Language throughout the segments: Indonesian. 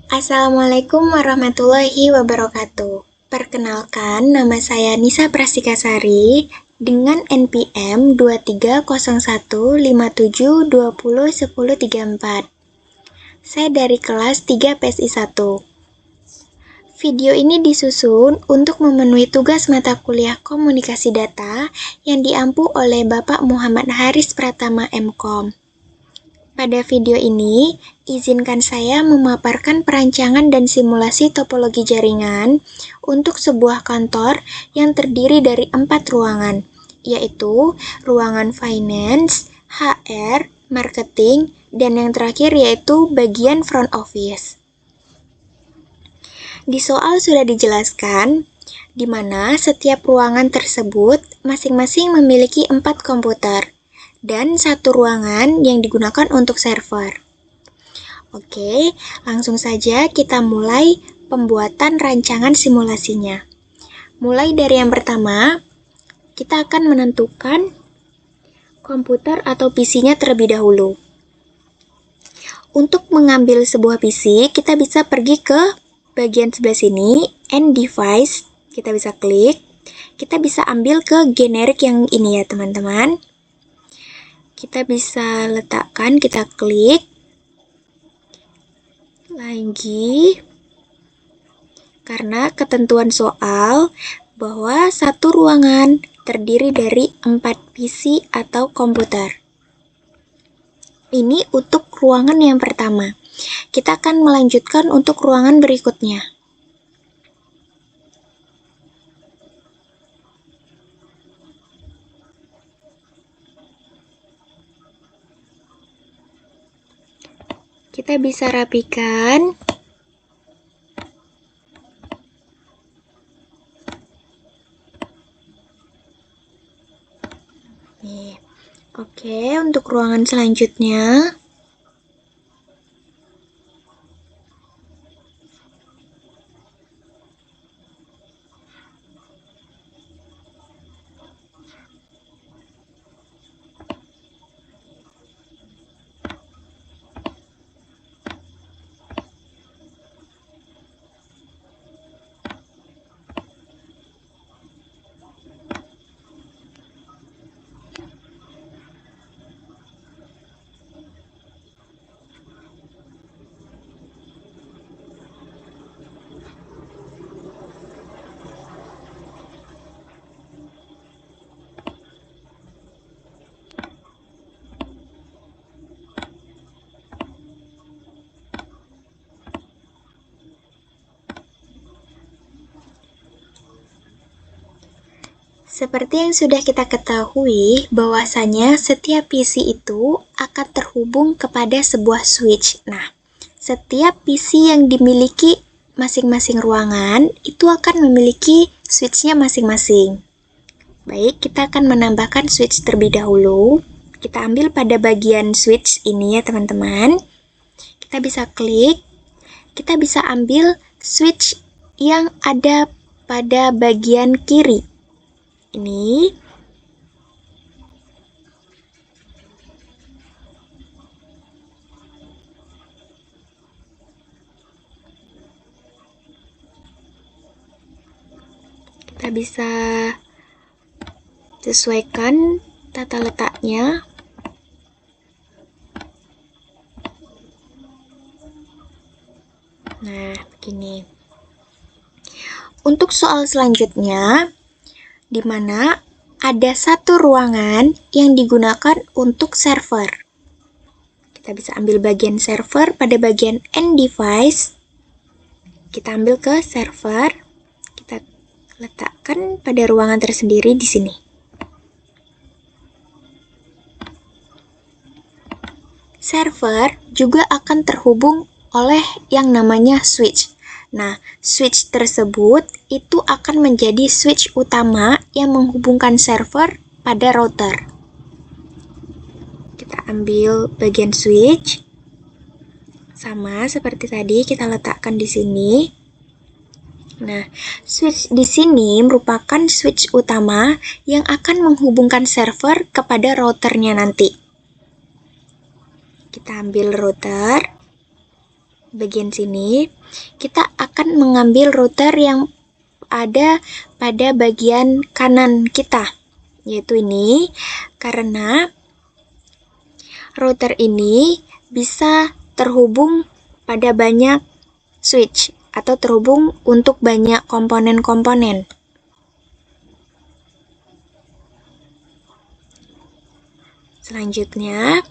Assalamualaikum warahmatullahi wabarakatuh. Perkenalkan, nama saya Nisa Prasikasari dengan NPM 230157201034. Saya dari kelas 3 PSI 1. Video ini disusun untuk memenuhi tugas mata kuliah komunikasi data yang diampu oleh Bapak Muhammad Haris Pratama MKom. Pada video ini, izinkan saya memaparkan perancangan dan simulasi topologi jaringan untuk sebuah kantor yang terdiri dari 4 ruangan, yaitu ruangan finance, HR, marketing, dan yang terakhir yaitu bagian front office. Di soal sudah dijelaskan, di mana setiap ruangan tersebut masing-masing memiliki 4 komputer dan 1 ruangan yang digunakan untuk server. Oke, langsung saja kita mulai pembuatan rancangan simulasinya. Mulai dari yang pertama, kita akan menentukan komputer atau PC-nya terlebih dahulu. Untuk mengambil sebuah PC, kita bisa pergi ke bagian sebelah sini, End Device, kita bisa klik. Kita bisa ambil ke generik yang ini ya teman-teman. Kita bisa letakkan, kita klik lagi, karena ketentuan soal bahwa satu ruangan terdiri dari 4 PC atau komputer. Ini untuk ruangan yang pertama. Kita akan melanjutkan untuk ruangan berikutnya. Kita bisa rapikan. Nih. Oke, untuk ruangan selanjutnya. Seperti yang sudah kita ketahui, bahwasanya setiap PC itu akan terhubung kepada sebuah switch. Nah, setiap PC yang dimiliki masing-masing ruangan itu akan memiliki switch-nya masing-masing. Baik, kita akan menambahkan switch terlebih dahulu. Kita ambil pada bagian switch ini ya teman-teman. Kita bisa klik, kita bisa ambil switch yang ada pada bagian kiri. Ini kita bisa sesuaikan tata letaknya. Nah, begini. Untuk soal selanjutnya, di mana ada satu ruangan yang digunakan untuk server. Kita bisa ambil bagian server pada bagian End Device. Kita ambil ke server. Kita letakkan pada ruangan tersendiri di sini. Server juga akan terhubung oleh yang namanya switch. Nah, switch tersebut itu akan menjadi switch utama yang menghubungkan server pada router. Kita ambil bagian switch. Sama seperti tadi, kita letakkan di sini. Nah, switch di sini merupakan switch utama yang akan menghubungkan server kepada routernya nanti. Kita ambil router. bagian sini, kita akan mengambil router yang ada pada bagian kanan kita, yaitu ini, karena router ini bisa terhubung pada banyak switch atau terhubung untuk banyak komponen-komponen. Selanjutnya,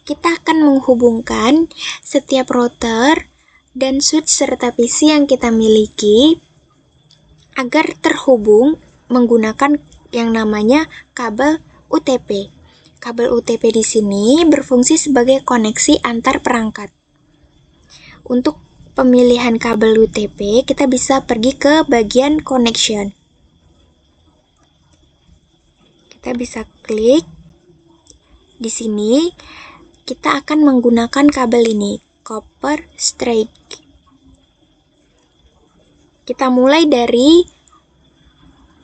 kita akan menghubungkan setiap router dan switch serta PC yang kita miliki agar terhubung menggunakan yang namanya kabel UTP. Kabel UTP di sini berfungsi sebagai koneksi antar perangkat. Untuk pemilihan kabel UTP, kita bisa pergi ke bagian connection. Kita bisa klik di sini. Kita akan menggunakan kabel ini, copper straight. Kita mulai dari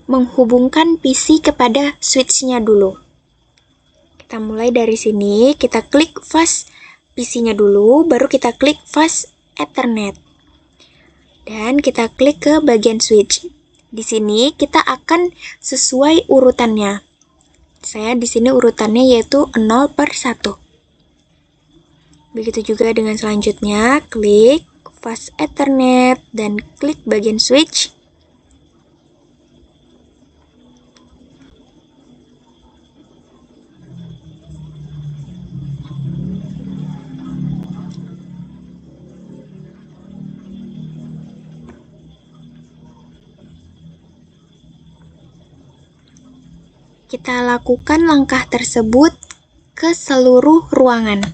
menghubungkan PC kepada switch-nya dulu. Kita mulai dari sini, kita klik fast PC-nya dulu, baru kita klik fast Ethernet. Dan kita klik ke bagian switch. Di sini kita akan sesuai urutannya. Saya di sini urutannya yaitu 0/1. Begitu juga dengan selanjutnya, klik fast Ethernet dan klik bagian switch. Kita lakukan langkah tersebut ke seluruh ruangan.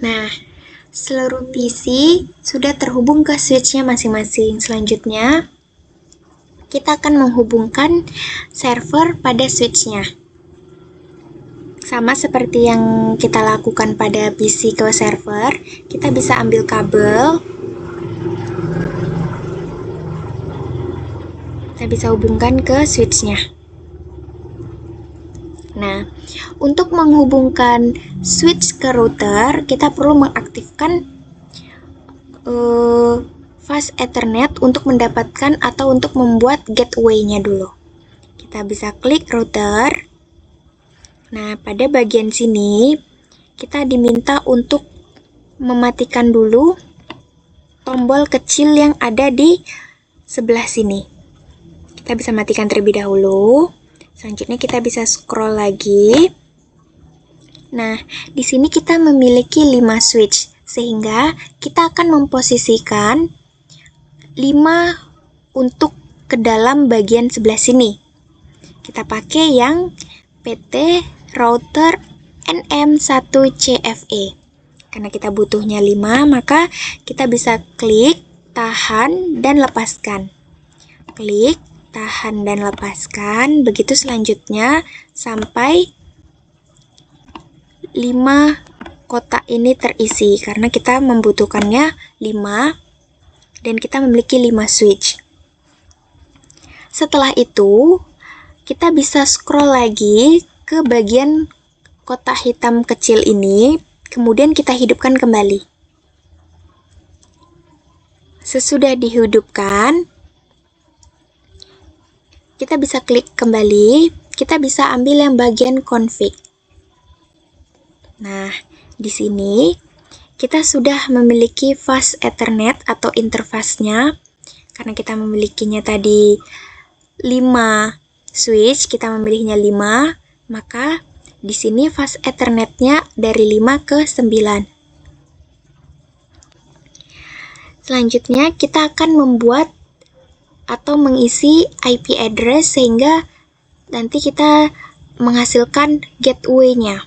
Nah, seluruh PC sudah terhubung ke switch-nya masing-masing. Selanjutnya, kita akan menghubungkan server pada switch-nya. Sama seperti yang kita lakukan pada PC ke server, kita bisa ambil kabel. Kita bisa hubungkan ke switch-nya. Nah, untuk menghubungkan switch ke router, kita perlu mengaktifkan fast Ethernet untuk mendapatkan atau untuk membuat gateway-nya dulu. Kita bisa klik router. Nah, pada bagian sini, kita diminta untuk mematikan dulu tombol kecil yang ada di sebelah sini. Kita bisa matikan terlebih dahulu. Selanjutnya kita bisa scroll lagi. Nah, di sini kita memiliki 5 switch, sehingga kita akan memposisikan 5 untuk ke dalam bagian sebelah sini. Kita pakai yang PT router NM1CFE. Karena kita butuhnya 5, maka kita bisa klik, tahan, dan lepaskan. Klik, tahan dan lepaskan. Begitu selanjutnya sampai 5 kotak ini terisi, karena kita membutuhkannya 5 dan kita memiliki 5 switch. Setelah itu, kita bisa scroll lagi ke bagian kotak hitam kecil ini, kemudian kita hidupkan kembali. Sesudah dihidupkan, kita bisa klik kembali, kita bisa ambil yang bagian config. Nah, di sini kita sudah memiliki fast Ethernet atau interface-nya, karena kita memilikinya tadi 5 switch, kita memilihnya 5, maka di sini fast Ethernet-nya dari 5 ke 9. Selanjutnya kita akan membuat atau mengisi IP address sehingga nanti kita menghasilkan gateway-nya.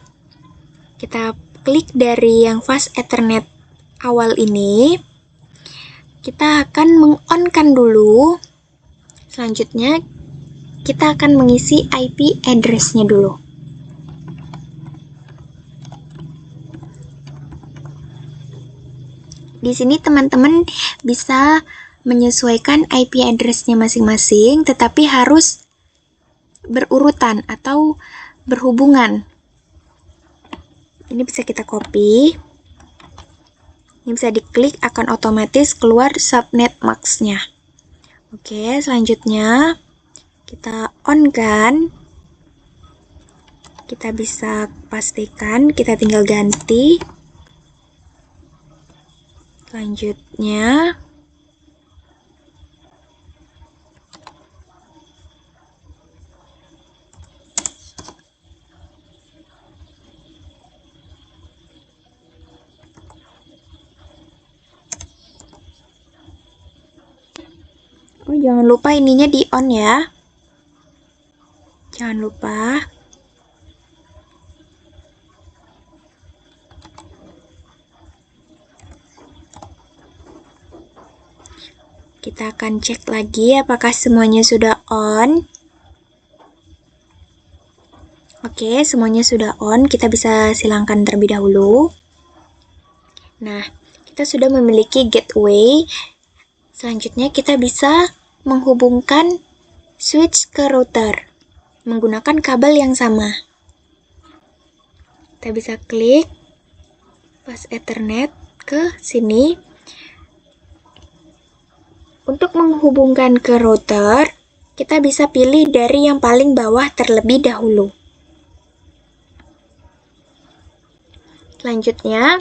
Kita klik dari yang fast Ethernet awal ini, kita akan meng-on-kan dulu. Selanjutnya kita akan mengisi IP address-nya dulu. Di sini teman-teman bisa menyesuaikan IP address-nya masing-masing, tetapi harus berurutan atau berhubungan. Ini bisa kita copy. Ini bisa diklik, akan otomatis keluar subnet max-nya. Oke, selanjutnya kita on-kan. Kita bisa pastikan, kita tinggal ganti. Selanjutnya jangan lupa ininya di on ya. Jangan lupa. Kita akan cek lagi apakah semuanya sudah on. Oke, semuanya sudah on. Kita bisa silangkan terlebih dahulu. Nah, kita sudah memiliki gateway. Selanjutnya kita bisa menghubungkan switch ke router menggunakan kabel yang sama. Kita bisa klik fast Ethernet ke sini. Untuk menghubungkan ke router, kita bisa pilih dari yang paling bawah terlebih dahulu. Selanjutnya,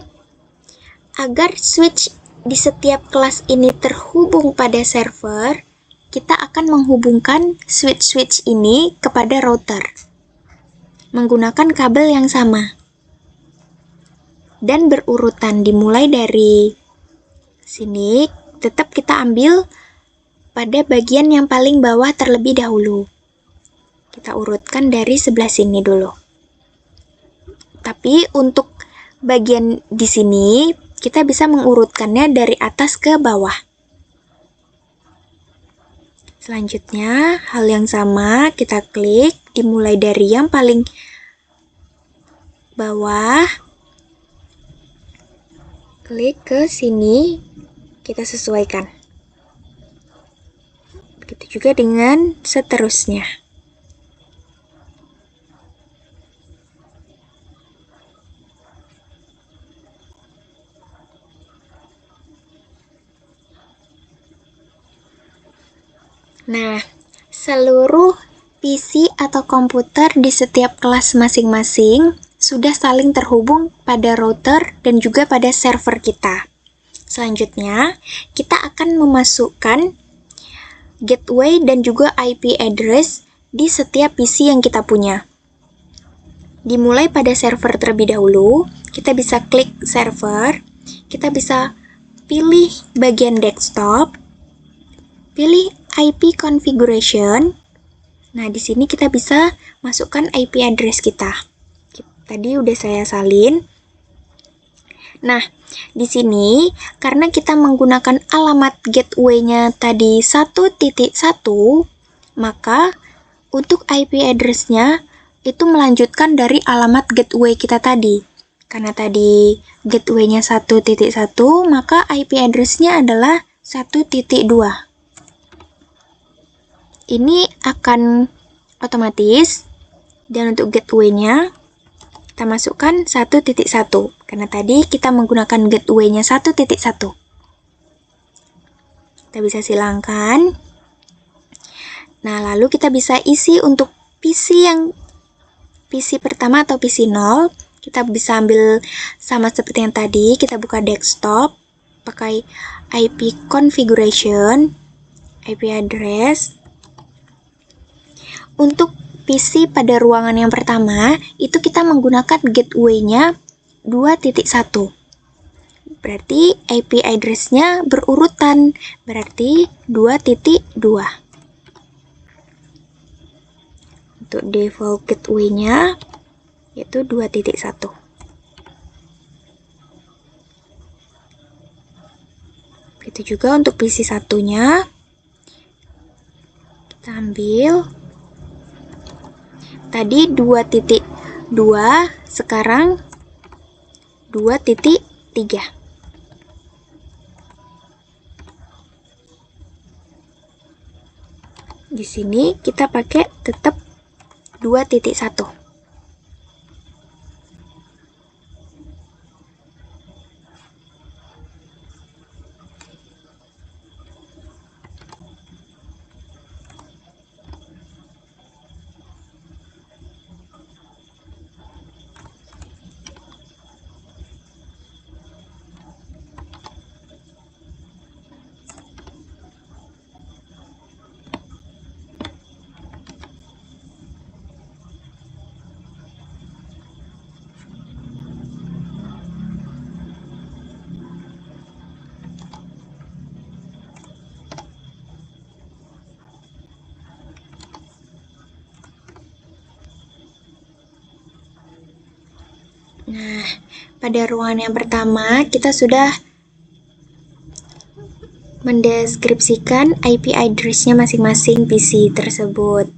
agar switch di setiap kelas ini terhubung pada server, kita akan menghubungkan switch-switch ini kepada router menggunakan kabel yang sama dan berurutan, dimulai dari sini. Tetap kita ambil pada bagian yang paling bawah terlebih dahulu. Kita urutkan dari sebelah sini dulu. Tapi untuk bagian di sini kita bisa mengurutkannya dari atas ke bawah. Selanjutnya, hal yang sama, kita klik, dimulai dari yang paling bawah, klik ke sini, kita sesuaikan. Begitu juga dengan seterusnya. Nah, seluruh PC atau komputer di setiap kelas masing-masing sudah saling terhubung pada router dan juga pada server kita. Selanjutnya, kita akan memasukkan gateway dan juga IP address di setiap PC yang kita punya. Dimulai pada server terlebih dahulu, kita bisa klik server, kita bisa pilih bagian desktop, pilih IP configuration. Nah, di sini kita bisa masukkan IP address kita. Tadi udah saya salin. Nah, di sini karena kita menggunakan alamat gateway-nya tadi 1.1, maka untuk IP address-nya itu melanjutkan dari alamat gateway kita tadi. Karena tadi gateway-nya 1.1, maka IP address-nya adalah 1.2. Ini akan otomatis, dan untuk gateway-nya kita masukkan 1.1, karena tadi kita menggunakan gateway-nya 1.1. Kita bisa silangkan. Nah, lalu kita bisa isi untuk PC pertama atau PC 0. Kita bisa ambil sama seperti yang tadi, kita buka desktop, pakai IP configuration, IP address. Untuk PC pada ruangan yang pertama, itu kita menggunakan gateway-nya 2.1. Berarti IP address-nya berurutan, berarti 2.2. Untuk default gateway-nya yaitu 2.1. Begitu juga untuk PC satunya. Kita ambil. Tadi 2.2, sekarang 2.3. Di sini kita pakai tetap 2.1. Nah, pada ruangan yang pertama kita sudah mendeskripsikan IP address-nya masing-masing PC tersebut.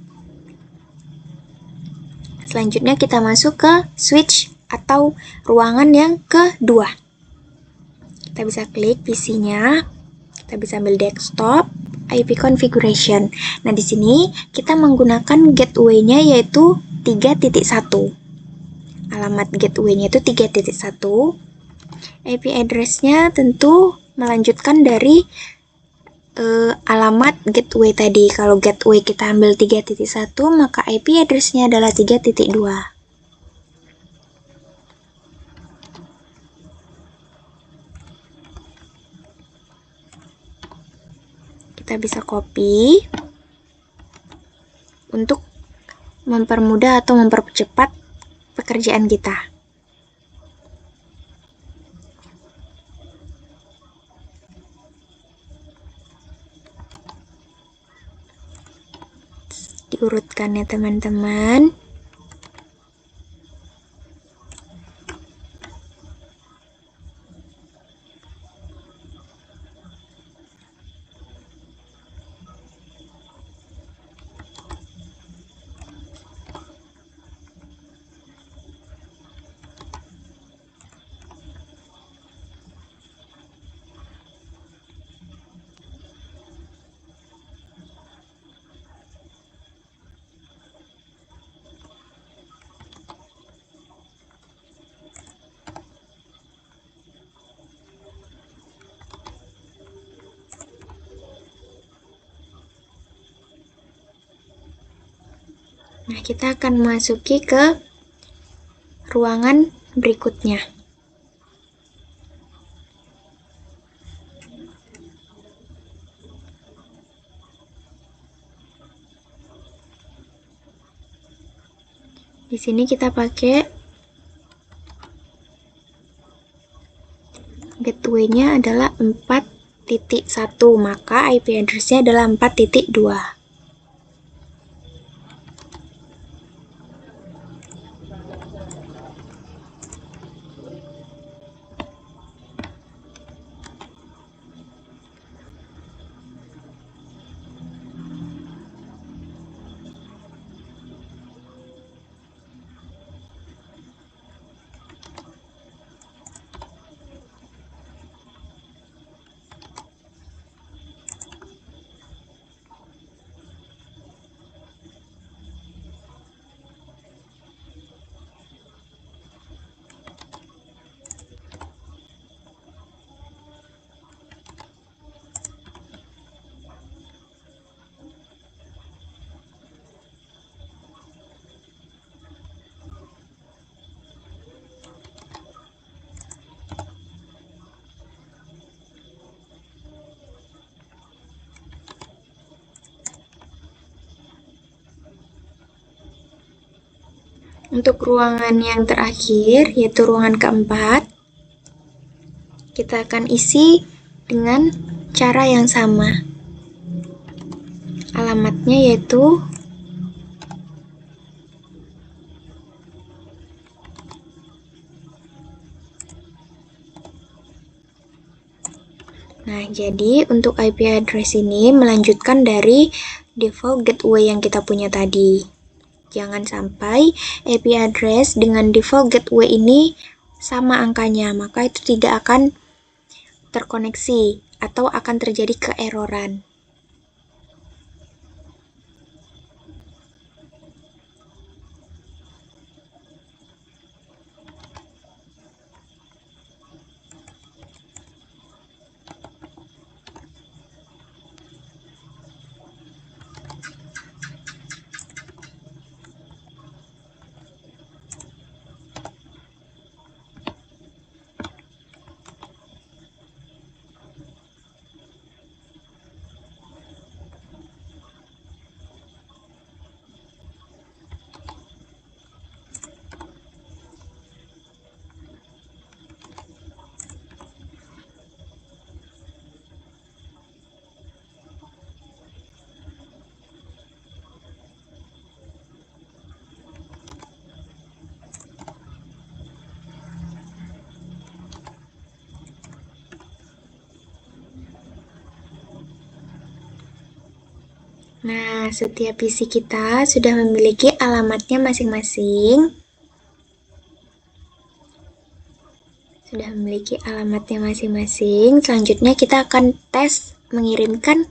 Selanjutnya kita masuk ke switch atau ruangan yang kedua. Kita bisa klik PC-nya, kita bisa ambil desktop, IP configuration. Nah, di sini kita menggunakan gateway-nya yaitu 3.1. Alamat gateway-nya itu 3.1. IP address-nya tentu melanjutkan dari alamat gateway tadi. Kalau gateway kita ambil 3.1, maka IP address-nya adalah 3.2. Kita bisa copy untuk mempermudah atau mempercepat pekerjaan kita. Diurutkan ya teman-teman. Nah, kita akan memasuki ke ruangan berikutnya. Di sini kita pakai gateway-nya adalah 4.1, maka IP address-nya adalah 4.2. Untuk ruangan yang terakhir, yaitu ruangan keempat, kita akan isi dengan cara yang sama. Alamatnya yaitu Nah, jadi untuk IP address ini melanjutkan dari default gateway yang kita punya tadi. Jangan sampai IP address dengan default gateway ini sama angkanya, maka itu tidak akan terkoneksi atau akan terjadi keeroran. Nah, setiap PC kita sudah memiliki alamatnya masing-masing. Selanjutnya kita akan tes mengirimkan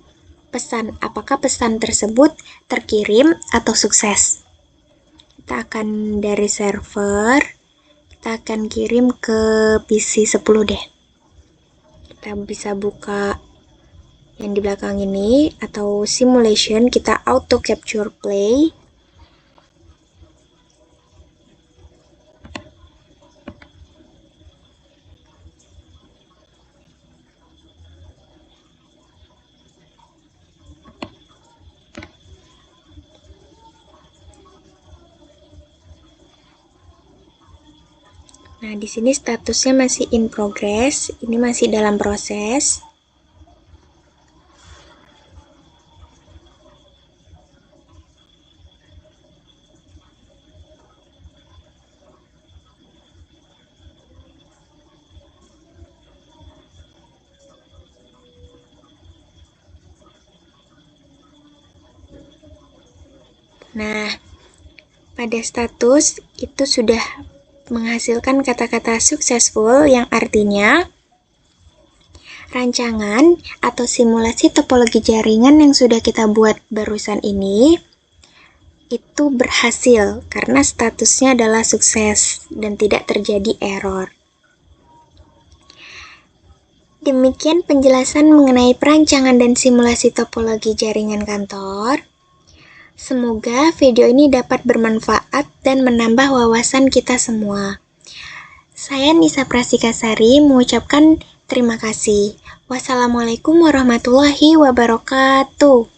pesan. Apakah pesan tersebut terkirim atau sukses? Kita akan dari server, kita akan kirim ke PC 10 deh. Kita bisa buka yang di belakang ini atau simulation, kita auto capture play. Nah, di sini statusnya masih in progress, ini masih dalam proses. Nah, pada status itu sudah menghasilkan kata-kata successful yang artinya rancangan atau simulasi topologi jaringan yang sudah kita buat barusan ini itu berhasil karena statusnya adalah sukses dan tidak terjadi error. Demikian penjelasan mengenai perancangan dan simulasi topologi jaringan kantor. Semoga video ini dapat bermanfaat dan menambah wawasan kita semua. Saya Nisa Prasikasari mengucapkan terima kasih. Wassalamualaikum warahmatullahi wabarakatuh.